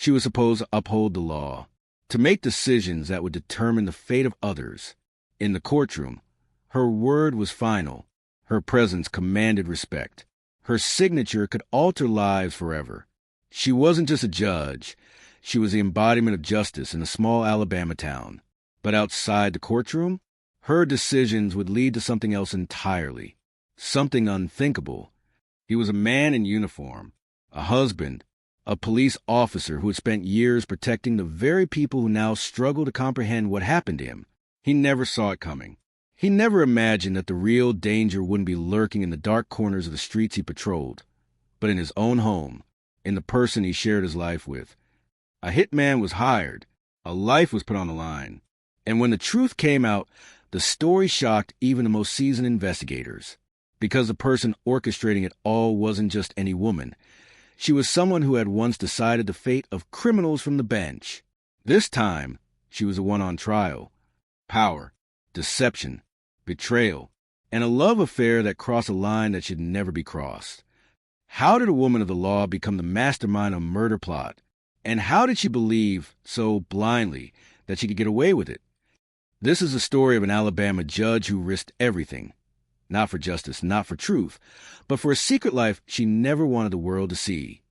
She was supposed to uphold the law, to make decisions that would determine the fate of others. In the courtroom, her word was final. Her presence commanded respect. Her signature could alter lives forever. She wasn't just a judge. She was the embodiment of justice in a small Alabama town. But outside the courtroom, her decisions would lead to something else entirely, something unthinkable. He was a man in uniform, a husband, a police officer who had spent years protecting the very people who now struggle to comprehend what happened to him. He never saw it coming. He never imagined that the real danger wouldn't be lurking in the dark corners of the streets he patrolled, but in his own home, in the person he shared his life with. A hitman was hired. A life was put on the line. And when the truth came out, the story shocked even the most seasoned investigators, because the person orchestrating it all wasn't just any woman. She was someone who had once decided the fate of criminals from the bench. This time, she was the one on trial. Power, deception, betrayal, and a love affair that crossed a line that should never be crossed. How did a woman of the law become the mastermind of a murder plot? And how did she believe so blindly that she could get away with it? This is the story of an Alabama judge who risked everything. Not for justice, not for truth, but for a secret life she never wanted the world to see.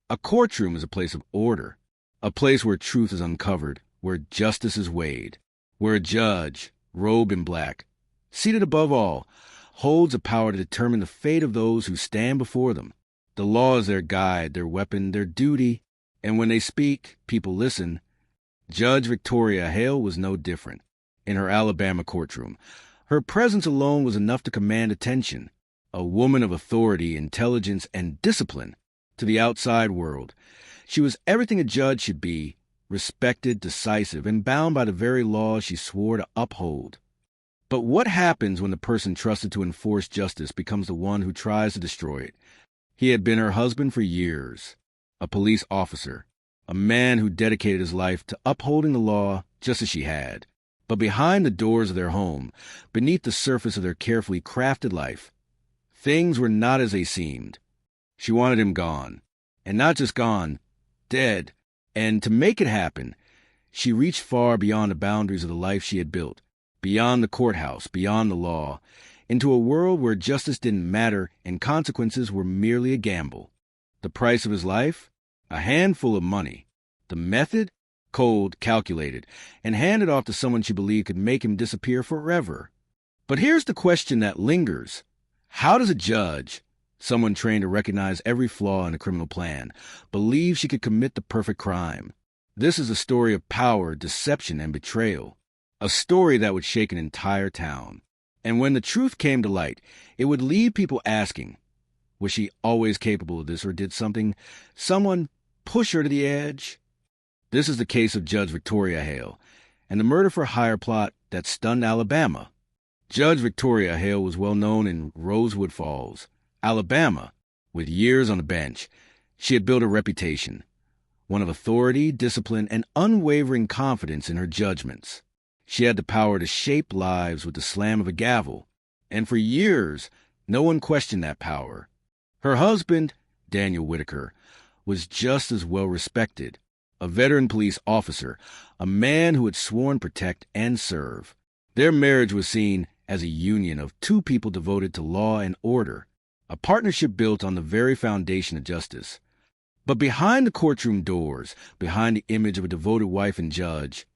A courtroom is a place of order, a place where truth is uncovered, where justice is weighed, where a judge, robed in black, seated above all, holds the power to determine the fate of those who stand before them. The law is their guide, their weapon, their duty, and when they speak, people listen. Judge Victoria Hale was no different. In her Alabama courtroom, her presence alone was enough to command attention. A woman of authority, intelligence, and discipline to the outside world. She was everything a judge should be, respected, decisive, and bound by the very laws she swore to uphold. But what happens when the person trusted to enforce justice becomes the one who tries to destroy it? He had been her husband for years, a police officer, a man who dedicated his life to upholding the law just as she had. But behind the doors of their home, beneath the surface of their carefully crafted life, things were not as they seemed. She wanted him gone, and not just gone, dead. And to make it happen, she reached far beyond the boundaries of the life she had built, beyond the courthouse, beyond the law, into a world where justice didn't matter and consequences were merely a gamble. The price of his life? A handful of money. The method? Cold, calculated, and handed off to someone she believed could make him disappear forever. But here's the question that lingers. How does a judge, someone trained to recognize every flaw in a criminal plan, believe she could commit the perfect crime? This is a story of power, deception, and betrayal. A story that would shake an entire town. And when the truth came to light, it would leave people asking, was she always capable of this, or did someone push her to the edge? This is the case of Judge Victoria Hale and the murder-for-hire plot that stunned Alabama. Judge Victoria Hale was well known in Rosewood Falls, Alabama. With years on the bench, she had built a reputation, one of authority, discipline, and unwavering confidence in her judgments. She had the power to shape lives with the slam of a gavel, and for years, no one questioned that power. Her husband, Daniel Whitaker, was just as well respected. A veteran police officer, a man who had sworn to protect and serve. Their marriage was seen as a union of two people devoted to law and order, a partnership built on the very foundation of justice. But behind the courtroom doors, behind the image of a devoted wife and judge,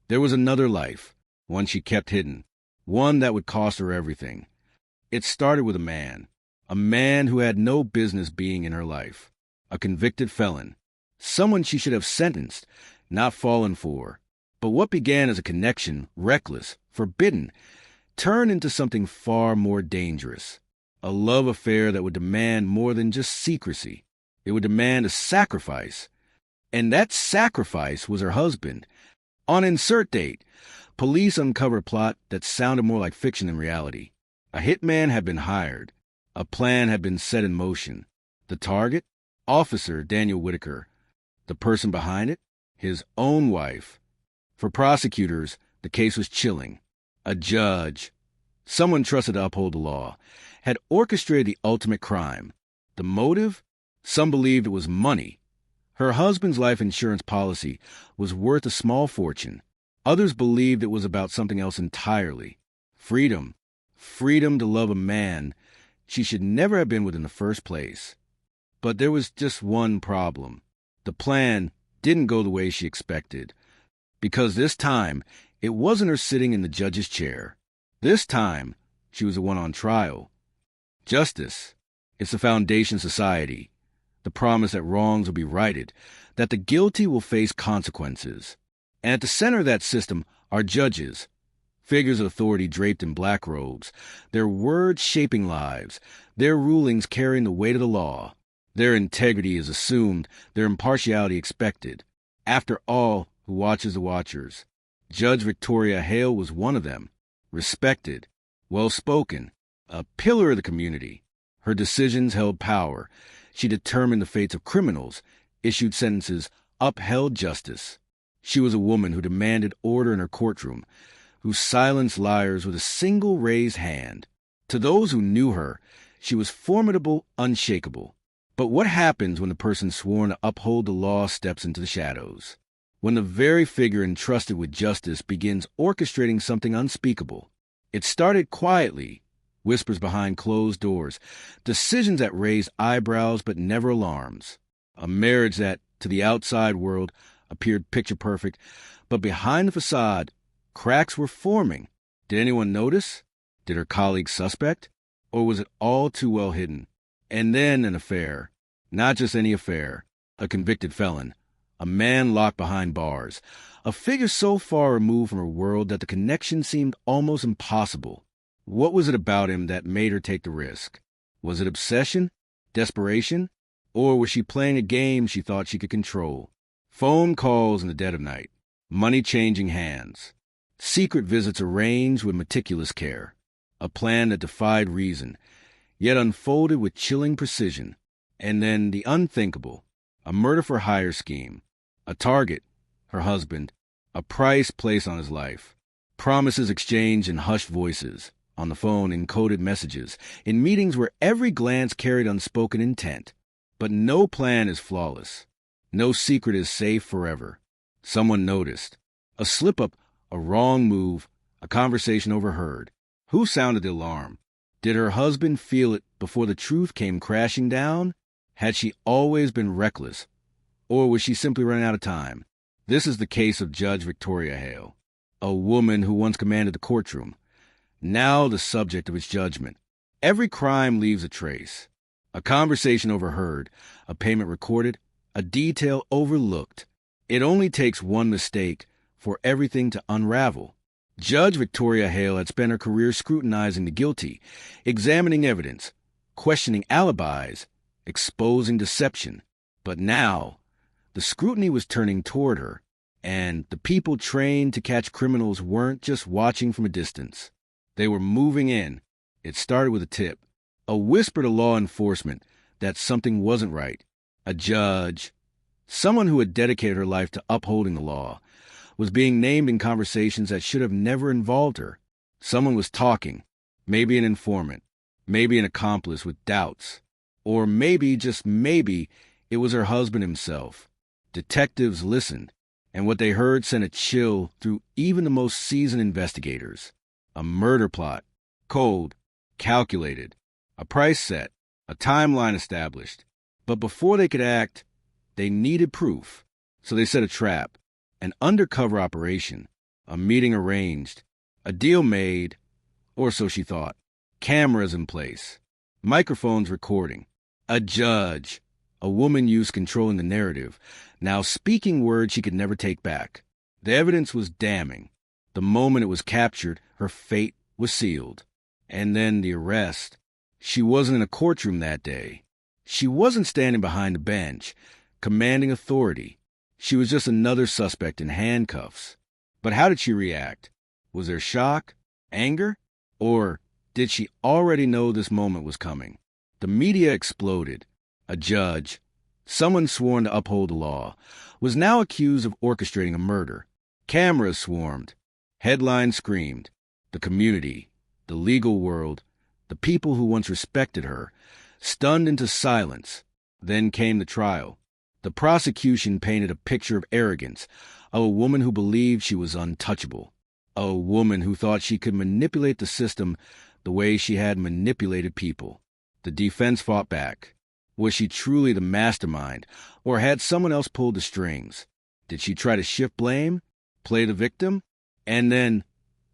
there was another life, one she kept hidden, one that would cost her everything. It started with a man who had no business being in her life, a convicted felon, someone she should have sentenced, not fallen for. But what began as a connection, reckless, forbidden, turned into something far more dangerous. A love affair that would demand more than just secrecy. It would demand a sacrifice. And that sacrifice was her husband. On insert date, police uncovered a plot that sounded more like fiction than reality. A hitman had been hired. A plan had been set in motion. The target? Officer Daniel Whitaker. The person behind it? His own wife. For prosecutors, the case was chilling. A judge, someone trusted to uphold the law, had orchestrated the ultimate crime. The motive? Some believed it was money. Her husband's life insurance policy was worth a small fortune. Others believed it was about something else entirely. Freedom. Freedom to love a man she should never have been with in the first place. But there was just one problem. The plan didn't go the way she expected. Because this time, it wasn't her sitting in the judge's chair. This time, she was the one on trial. Justice. It's the foundation of society. The promise that wrongs will be righted, that the guilty will face consequences. And at the center of that system are judges, figures of authority draped in black robes, their words shaping lives, their rulings carrying the weight of the law. Their integrity is assumed, their impartiality expected. After all, who watches the watchers? Judge Victoria Hale was one of them, respected, well-spoken, a pillar of the community. Her decisions held power. She determined the fates of criminals, issued sentences, upheld justice. She was a woman who demanded order in her courtroom, who silenced liars with a single raised hand. To those who knew her, she was formidable, unshakable. But what happens when the person sworn to uphold the law steps into the shadows? When the very figure entrusted with justice begins orchestrating something unspeakable? It started quietly, whispers behind closed doors, decisions that raised eyebrows but never alarms. A marriage that, to the outside world, appeared picture-perfect, but behind the facade, cracks were forming. Did anyone notice? Did her colleagues suspect? Or was it all too well hidden? And then an affair. Not just any affair. A convicted felon. A man locked behind bars. A figure so far removed from her world that the connection seemed almost impossible. What was it about him that made her take the risk? Was it obsession? Desperation? Or was she playing a game she thought she could control? Phone calls in the dead of night. Money changing hands. Secret visits arranged with meticulous care. A plan that defied reason, yet unfolded with chilling precision. And then the unthinkable. A murder-for-hire scheme. A target, her husband. A price placed on his life. Promises exchanged in hushed voices. On the phone in coded messages. In meetings where every glance carried unspoken intent. But no plan is flawless. No secret is safe forever. Someone noticed. A slip-up, a wrong move, a conversation overheard. Who sounded the alarm? Did her husband feel it before the truth came crashing down? Had she always been reckless? Or was she simply running out of time? This is the case of Judge Victoria Hale, a woman who once commanded the courtroom, now the subject of its judgment. Every crime leaves a trace. A conversation overheard, a payment recorded, a detail overlooked. It only takes one mistake for everything to unravel. Judge Victoria Hale had spent her career scrutinizing the guilty, examining evidence, questioning alibis, exposing deception. But now, the scrutiny was turning toward her, and the people trained to catch criminals weren't just watching from a distance. They were moving in. It started with a tip, a whisper to law enforcement that something wasn't right. A judge, someone who had dedicated her life to upholding the law, was being named in conversations that should have never involved her. Someone was talking, maybe an informant, maybe an accomplice with doubts, or maybe, just maybe, it was her husband himself. Detectives listened, and what they heard sent a chill through even the most seasoned investigators. A murder plot, cold, calculated, a price set, a timeline established. But before they could act, they needed proof. So they set a trap, an undercover operation, a meeting arranged, a deal made, or so she thought. Cameras in place, microphones recording, a judge, a woman used to controlling the narrative, now speaking words she could never take back. The evidence was damning. The moment it was captured, her fate was sealed. And then the arrest. She wasn't in a courtroom that day. She wasn't standing behind the bench, commanding authority. She was just another suspect in handcuffs. But how did she react? Was there shock, anger, or did she already know this moment was coming? The media exploded. A judge, someone sworn to uphold the law, was now accused of orchestrating a murder. Cameras swarmed. Headlines screamed. The community, the legal world, the people who once respected her, stunned into silence. Then came the trial. The prosecution painted a picture of arrogance, of a woman who believed she was untouchable, a woman who thought she could manipulate the system the way she had manipulated people. The defense fought back. Was she truly the mastermind, or had someone else pulled the strings? Did she try to shift blame, play the victim? And then,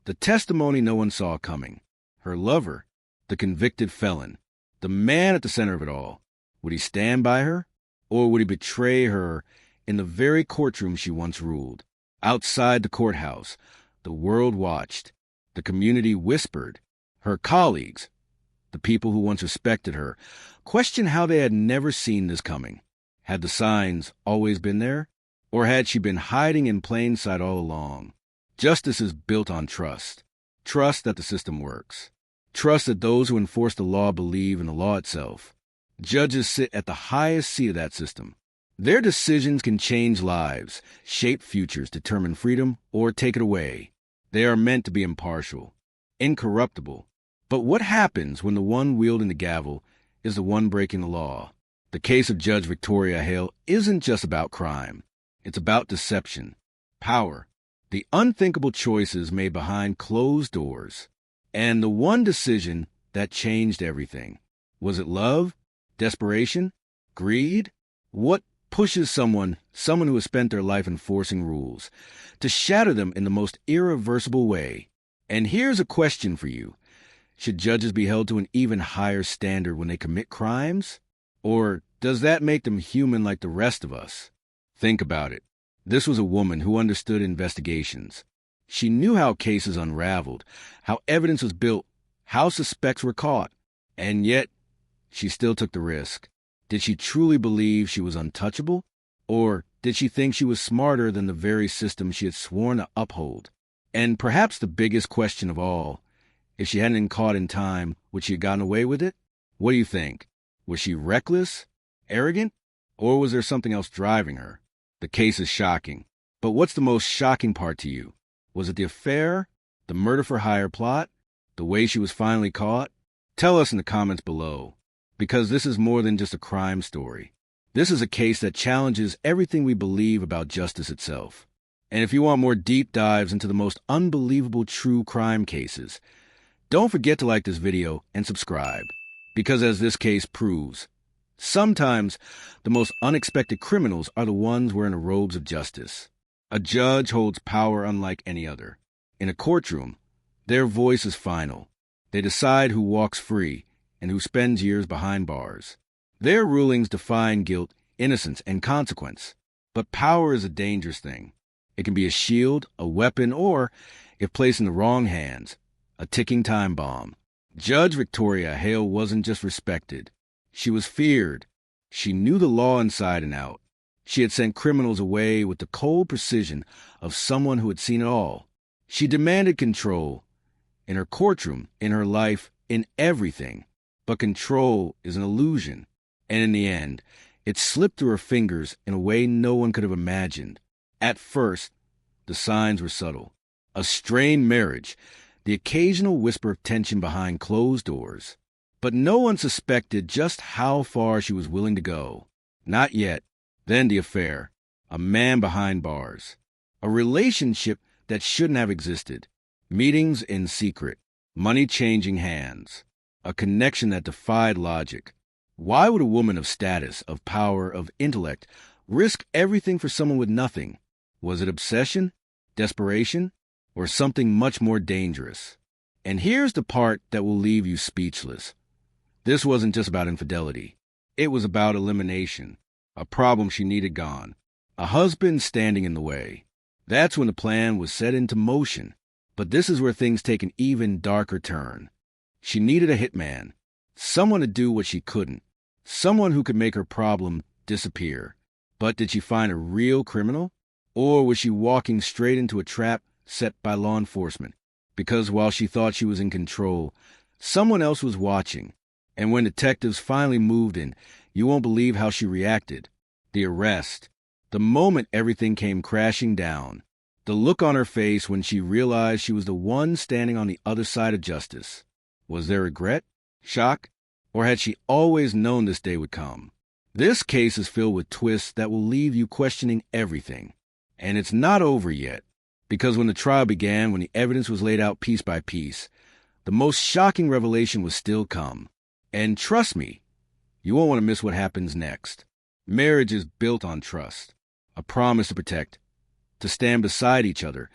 the testimony no one saw coming. Her lover, the convicted felon, the man at the center of it all. Would he stand by her, or would he betray her in the very courtroom she once ruled? Outside the courthouse, the world watched. The community whispered. Her colleagues, the people who once respected her, questioned how they had never seen this coming. Had the signs always been there? Or had she been hiding in plain sight all along? Justice is built on trust. Trust that the system works. Trust that those who enforce the law believe in the law itself. Judges sit at the highest seat of that system. Their decisions can change lives, shape futures, determine freedom, or take it away. They are meant to be impartial, incorruptible. But what happens when the one wielding the gavel is the one breaking the law? The case of Judge Victoria Hale isn't just about crime. It's about deception, power, the unthinkable choices made behind closed doors, and the one decision that changed everything. Was it love? Desperation? Greed? What pushes someone who has spent their life enforcing rules, to shatter them in the most irreversible way? And here's a question for you. Should judges be held to an even higher standard when they commit crimes? Or does that make them human like the rest of us? Think about it. This was a woman who understood investigations. She knew how cases unraveled, how evidence was built, how suspects were caught. And yet, she still took the risk. Did she truly believe she was untouchable? Or did she think she was smarter than the very system she had sworn to uphold? And perhaps the biggest question of all, if she hadn't been caught in time, would she have gotten away with it? What do you think? Was she reckless? Arrogant? Or was there something else driving her? The case is shocking. But what's the most shocking part to you? Was it the affair? The murder for hire plot? The way she was finally caught? Tell us in the comments below. Because this is more than just a crime story. This is a case that challenges everything we believe about justice itself. And if you want more deep dives into the most unbelievable true crime cases, don't forget to like this video and subscribe. Because as this case proves, sometimes the most unexpected criminals are the ones wearing the robes of justice. A judge holds power unlike any other. In a courtroom, their voice is final. They decide who walks free and who spends years behind bars. Their rulings define guilt, innocence, and consequence. But power is a dangerous thing. It can be a shield, a weapon, or, if placed in the wrong hands, a ticking time bomb. Judge Victoria Hale wasn't just respected. She was feared. She knew the law inside and out. She had sent criminals away with the cold precision of someone who had seen it all. She demanded control. In her courtroom, in her life, in everything. But control is an illusion. And in the end, it slipped through her fingers in a way no one could have imagined. At first, the signs were subtle. A strained marriage, the occasional whisper of tension behind closed doors. But no one suspected just how far she was willing to go. Not yet. Then the affair. A man behind bars. A relationship that shouldn't have existed. Meetings in secret. Money changing hands. A connection that defied logic. Why would a woman of status, of power, of intellect risk everything for someone with nothing? Was it obsession, desperation, or something much more dangerous? And here's the part that will leave you speechless. This wasn't just about infidelity. It was about elimination. A problem she needed gone. A husband standing in the way. That's when the plan was set into motion. But this is where things take an even darker turn. She needed a hitman. Someone to do what she couldn't. Someone who could make her problem disappear. But did she find a real criminal? Or was she walking straight into a trap set by law enforcement? Because while she thought she was in control, someone else was watching. And when detectives finally moved in, you won't believe how she reacted. The arrest. The moment everything came crashing down. The look on her face when she realized she was the one standing on the other side of justice. Was there regret? Shock? Or had she always known this day would come? This case is filled with twists that will leave you questioning everything. And it's not over yet, because when the trial began, when the evidence was laid out piece by piece, the most shocking revelation was still come. And trust me, you won't want to miss what happens next. Marriage is built on trust, a promise to protect, to stand beside each other,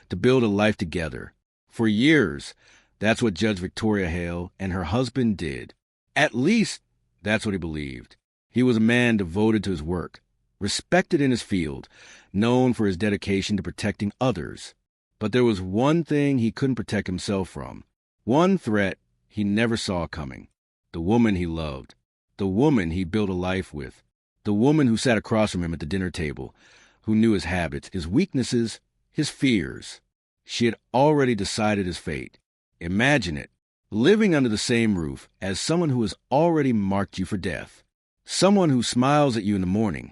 to build a life together. For years, that's what Judge Victoria Hale and her husband did. At least, that's what he believed. He was a man devoted to his work, respected in his field, known for his dedication to protecting others. But there was one thing he couldn't protect himself from, one threat he never saw coming: the woman he loved, the woman he built a life with, the woman who sat across from him at the dinner table, who knew his habits, his weaknesses, his fears. She had already decided his fate. Imagine it, living under the same roof as someone who has already marked you for death. Someone who smiles at you in the morning,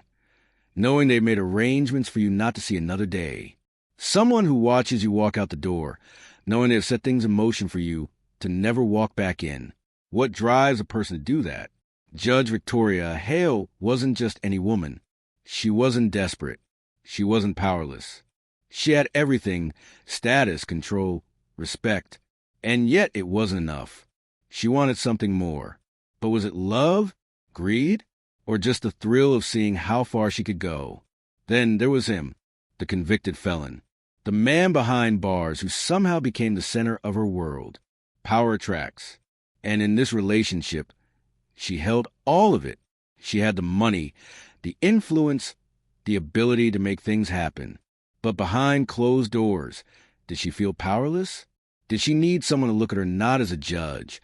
knowing they've made arrangements for you not to see another day. Someone who watches you walk out the door, knowing they've set things in motion for you to never walk back in. What drives a person to do that? Judge Victoria Hale wasn't just any woman. She wasn't desperate. She wasn't powerless. She had everything: status, control, respect. And yet it wasn't enough. She wanted something more. But was it love? Greed? Or just the thrill of seeing how far she could go? Then there was him, the convicted felon, the man behind bars who somehow became the center of her world. Power attracts. And in this relationship, she held all of it. She had the money, the influence, the ability to make things happen. But behind closed doors, did she feel powerless? Did she need someone to look at her not as a judge,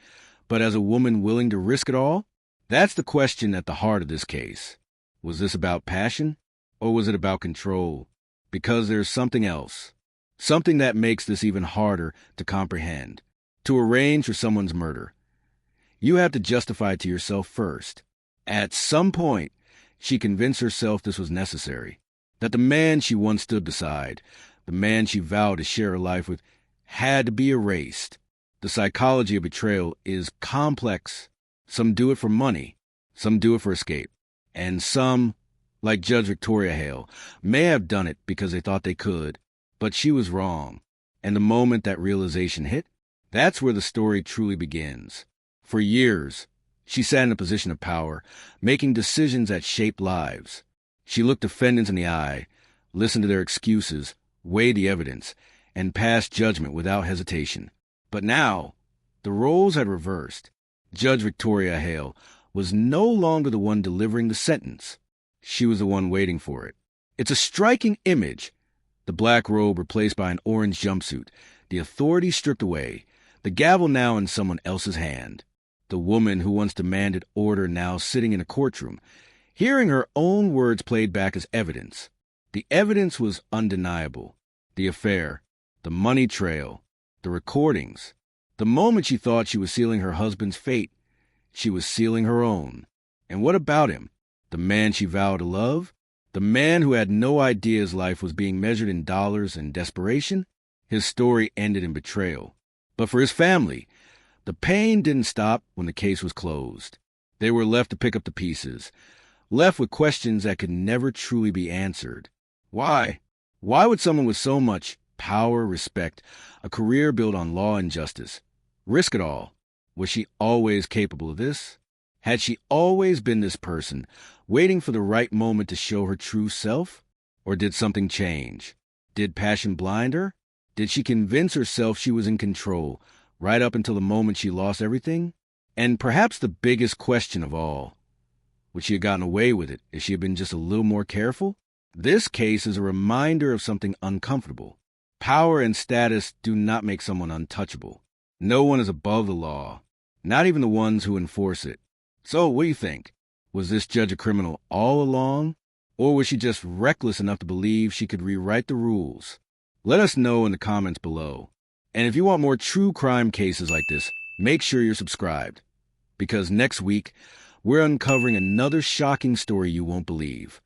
but as a woman willing to risk it all? That's the question at the heart of this case. Was this about passion, or was it about control? Because there's something else. Something that makes this even harder to comprehend. To arrange for someone's murder, you have to justify it to yourself first. At some point, she convinced herself this was necessary. That the man she once stood beside, the man she vowed to share her life with, had to be erased. The psychology of betrayal is complex. Some do it for money, some do it for escape, and some, like Judge Victoria Hale, may have done it because they thought they could, but she was wrong. And the moment that realization hit, that's where the story truly begins. For years, she sat in a position of power, making decisions that shaped lives. She looked defendants in the eye, listened to their excuses, weighed the evidence, and passed judgment without hesitation. But now, the roles had reversed. Judge Victoria Hale was no longer the one delivering the sentence. She was the one waiting for it. It's a striking image. The black robe replaced by an orange jumpsuit, the authority stripped away, the gavel now in someone else's hand. The woman who once demanded order now sitting in a courtroom, hearing her own words played back as evidence. The evidence was undeniable. The affair, the money trail, the recordings. The moment she thought she was sealing her husband's fate, she was sealing her own. And what about him? The man she vowed to love? The man who had no idea his life was being measured in dollars and desperation? His story ended in betrayal. But for his family, the pain didn't stop when the case was closed. They were left to pick up the pieces, left with questions that could never truly be answered. Why? Why would someone with so much power, respect, a career built on law and justice, risk it all? Was she always capable of this? Had she always been this person, waiting for the right moment to show her true self? Or did something change? Did passion blind her? Did she convince herself she was in control, right up until the moment she lost everything? And perhaps the biggest question of all, would she have gotten away with it if she had been just a little more careful? This case is a reminder of something uncomfortable. Power and status do not make someone untouchable. No one is above the law, not even the ones who enforce it. So, what do you think? Was this judge a criminal all along? Or was she just reckless enough to believe she could rewrite the rules? Let us know in the comments below. And if you want more true crime cases like this, make sure you're subscribed. Because next week, we're uncovering another shocking story you won't believe.